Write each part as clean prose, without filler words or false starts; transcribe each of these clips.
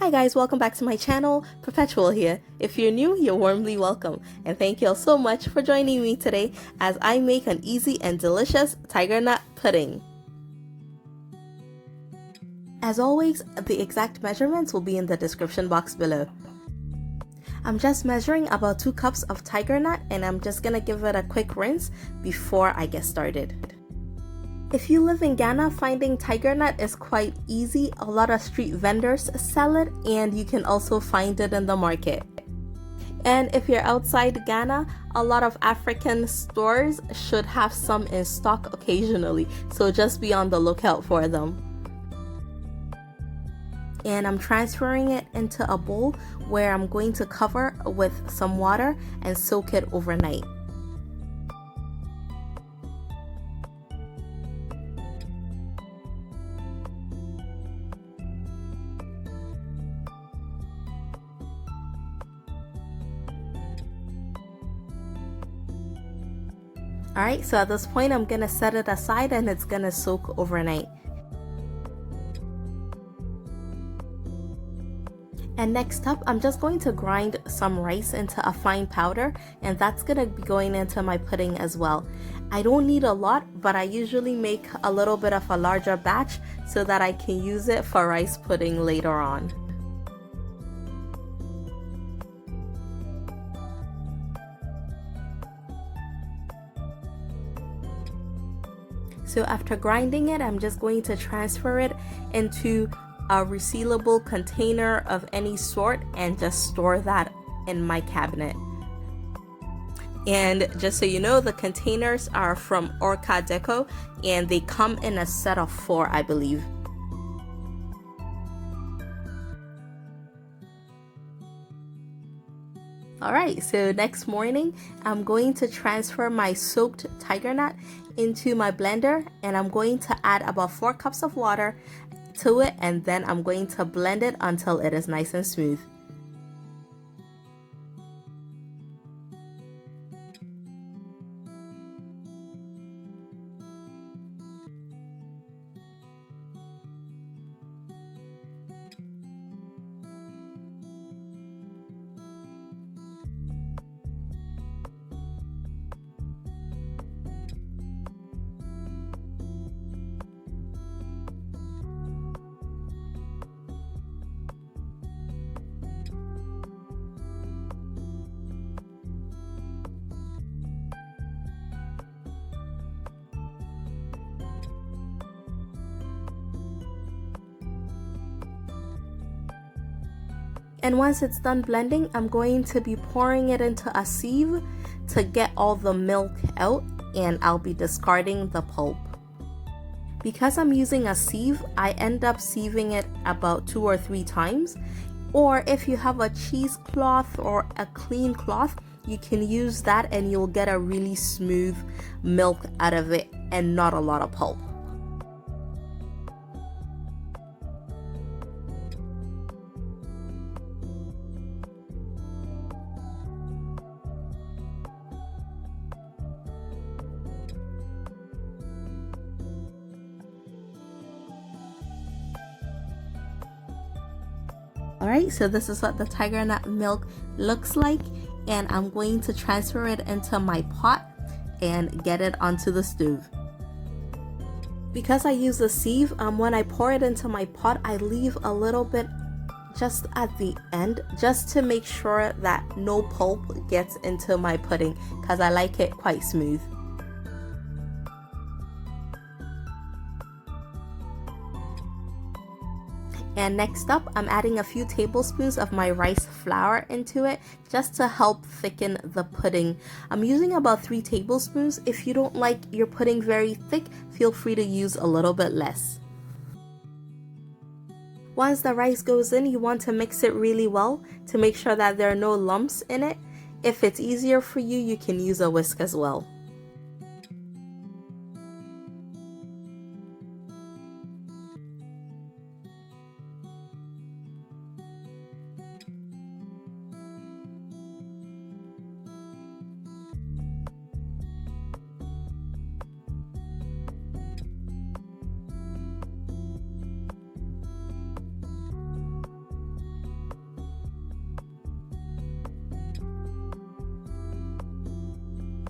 Hi guys, welcome back to my channel. Perpetual here. If you're new, you're warmly welcome. And thank you all so much for joining me today as I make an easy and delicious Tigernut pudding. As always, the exact measurements will be in the description box below. I'm just measuring about 2 cups of Tigernut and I'm just gonna give it a quick rinse before I get started. If you live in Ghana, finding Tigernut is quite easy. A lot of street vendors sell it and you can also find it in the market. And if you're outside Ghana, a lot of African stores should have some in stock occasionally, so just be on the lookout for them. And I'm transferring it into a bowl where I'm going to cover with some water and soak it overnight. Alright, so at this point I'm gonna set it aside and it's gonna soak overnight. And next up, I'm just going to grind some rice into a fine powder, and that's gonna be going into my pudding as well. I don't need a lot, but I usually make a little bit of a larger batch so that I can use it for rice pudding later on. So after grinding it, I'm just going to transfer it into a resealable container of any sort and just store that in my cabinet. And just so you know, the containers are from Orca Deco and they come in a set of 4, I believe. Alright, so next morning, I'm going to transfer my soaked Tigernut into my blender and I'm going to add about 4 cups of water to it, and then I'm going to blend it until it is nice and smooth. And once it's done blending, I'm going to be pouring it into a sieve to get all the milk out, and I'll be discarding the pulp. Because I'm using a sieve, I end up sieving it about 2 or 3 times. Or if you have a cheesecloth or a clean cloth, you can use that and you'll get a really smooth milk out of it and not a lot of pulp. Alright, so this is what the Tigernut milk looks like, and I'm going to transfer it into my pot and get it onto the stove. Because I use a sieve, when I pour it into my pot, I leave a little bit just at the end just to make sure that no pulp gets into my pudding because I like it quite smooth. And next up, I'm adding a few tablespoons of my rice flour into it just to help thicken the pudding. I'm using about 3 tablespoons. If you don't like your pudding very thick, feel free to use a little bit less. Once the rice goes in, you want to mix it really well to make sure that there are no lumps in it. If it's easier for you, you can use a whisk as well.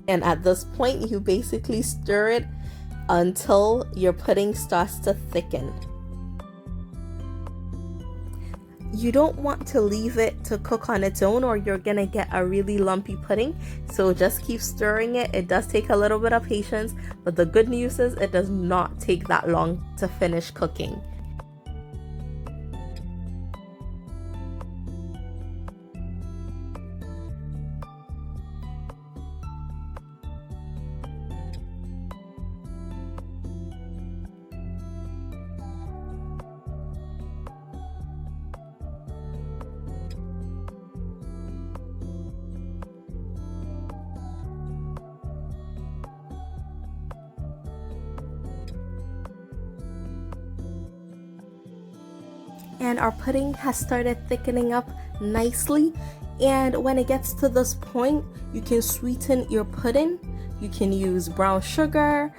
And at this point, you basically stir it until your pudding starts to thicken. You don't want to leave it to cook on its own or you're gonna get a really lumpy pudding. So just keep stirring it. It does take a little bit of patience, but the good news is it does not take that long to finish cooking. And our pudding has started thickening up nicely, and when it gets to this point, you can sweeten your pudding. You can use brown sugar,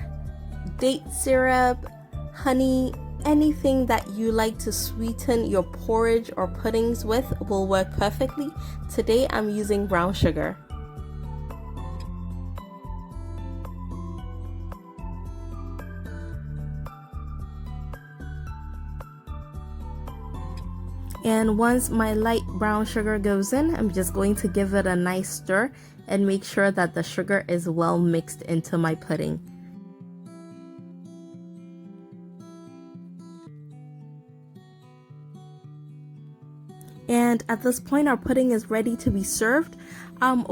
date syrup, honey, anything that you like to sweeten your porridge or puddings with will work perfectly. Today I'm using brown sugar. And once my light brown sugar goes in, I'm just going to give it a nice stir and make sure that the sugar is well mixed into my pudding. And at this point, our pudding is ready to be served.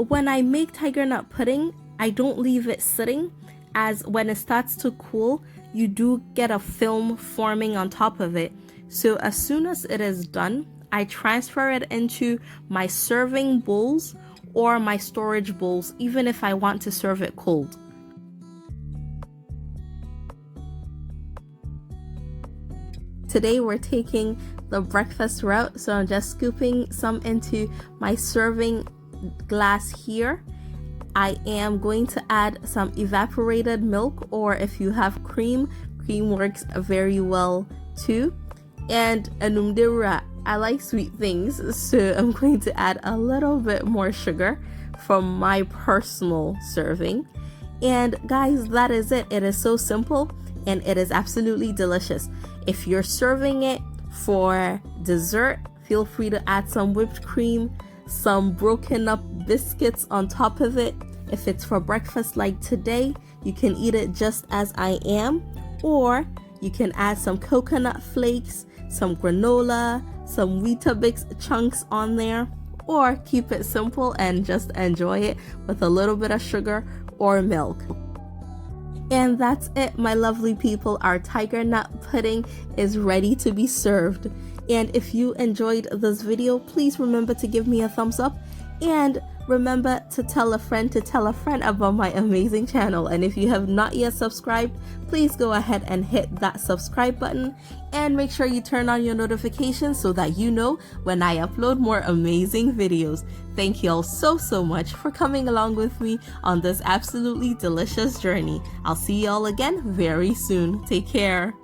When I make Tigernut pudding, I don't leave it sitting, as when it starts to cool, you do get a film forming on top of it. So as soon as it is done, I transfer it into my serving bowls or my storage bowls, even if I want to serve it cold. Today we're taking the breakfast route, so I'm just scooping some into my serving glass here. I am going to add some evaporated milk, or if you have cream, cream works very well too. And anumdira, I like sweet things, so I'm going to add a little bit more sugar from my personal serving. And guys, that is it. It is so simple and it is absolutely delicious. If you're serving it for dessert, feel free to add some whipped cream, some broken up biscuits on top of it. If it's for breakfast like today, you can eat it just as I am, or you can add some coconut flakes, some granola, some Weetabix chunks on there, or keep it simple and just enjoy it with a little bit of sugar or milk. And that's it, my lovely people. Our Tigernut pudding is ready to be served. And if you enjoyed this video, please remember to give me a thumbs up, and remember to tell a friend about my amazing channel. And if you have not yet subscribed, please go ahead and hit that subscribe button and make sure you turn on your notifications so that you know when I upload more amazing videos. Thank you all so much for coming along with me on this absolutely delicious journey. I'll see you all again very soon. Take care.